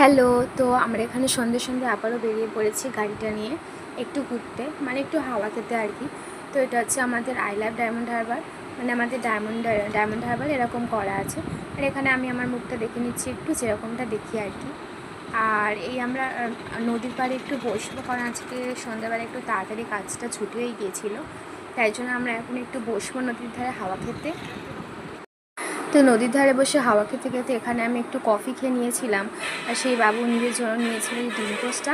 Hello. তো আমরা এখানে সন্ধ্যে সন্ধ্যে আবারও বেরিয়ে পড়েছি গাড়িটা নিয়ে একটু ঘুরতে, মানে একটু হাওয়া খেতে আর কি। তো এটা হচ্ছে আমাদের আই লাভ ডায়মন্ড হারবার, মানে আমাদের ডায়মন্ড হারবার এরকম করা আছে। আর এখানে আমি আমার মুখটা দেখে নিচ্ছি একটু, যেরকমটা দেখি আর কি। আর এই আমরা নদীর পাড়ে একটু বসবো, কারণ আজকে সন্ধ্যাবেলা একটু তাড়াতাড়ি কাজটা ছুটি হয়ে গিয়েছিলো, তাই জন্য আমরা এখন একটু বসবো নদীর ধারে হাওয়া খেতে। তো নদীর ধারে বসে হাওয়া খেতে খেতে এখানে আমি একটু কফি খেয়ে নিয়েছিলাম, আর সেই বাবু নিজের জন্য নিয়েছিল এই ডিম টোস্টটা।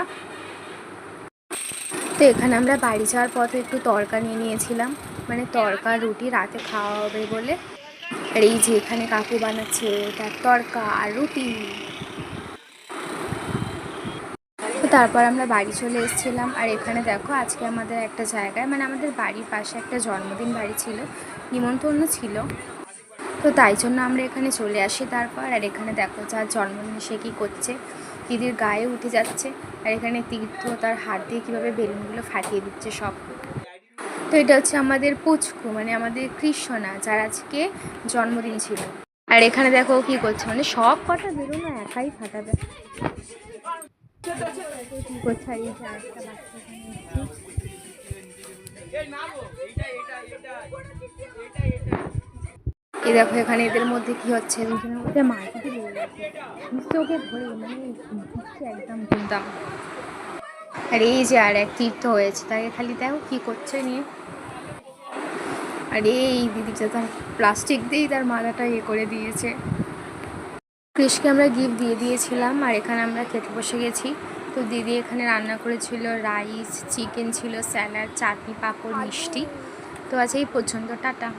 তো এখানে আমরা বাড়ি যাওয়ার পথে একটু তড়কা নিয়ে নিয়েছিলাম, মানে তড়কা রুটি রাতে খাওয়া হবে বলে। আর এই যে এখানে কাকু বানাচ্ছে তার তড়কা আর রুটি। তো তারপর আমরা বাড়ি চলে এসেছিলাম। আর এখানে দেখো আজকে আমাদের একটা জায়গায়, মানে আমাদের বাড়ির পাশে একটা জন্মদিন বাড়ি ছিল, নিমন্ত্রণ ছিল। তো তাই জন্য আমরা এখানে চলে আসি তারপর। আর এখানে দেখো যার জন্মদিন সে কী করছে, দিদির গায়ে উঠে যাচ্ছে। আর এখানে তীর্থ তার হাত দিয়ে কীভাবে বেলুনগুলো ফাটিয়ে দিচ্ছে সব। তো এটা হচ্ছে আমাদের পুচকু, মানে আমাদের কৃষ্ণা, যার আজকে জন্মদিন ছিল। আর এখানে দেখো কী করছে, মানে সব কটা বেলুন একাই ফাটাবে। কী করছে, আর এই যে আরেকটা বাচ্চা এই দেখো এখানে এদের মধ্যে কি হচ্ছে, দুজনের মধ্যে মারপিটই লেগে গেছে। ওকে ধরে মানে দিচ্ছে একদম ধুমধাম। আর এই যে আর এক তীর্থ হয়েছে, তাকে খালি দেখো কি করছে নিয়ে। আর এই দিদিটা তার প্লাস্টিক দিয়েই তার মাথাটা করে দিয়েছে। কৃষকে আমরা গিফট দিয়ে দিয়েছিলাম। আর এখানে আমরা খেতে বসে গেছি। তো দিদি এখানে রান্না করেছিল রাইস, চিকেন ছিল, স্যালাড, চাটনি, পাঁপড়, মিষ্টি। তো আজ এই পর্যন্ত, টাটা।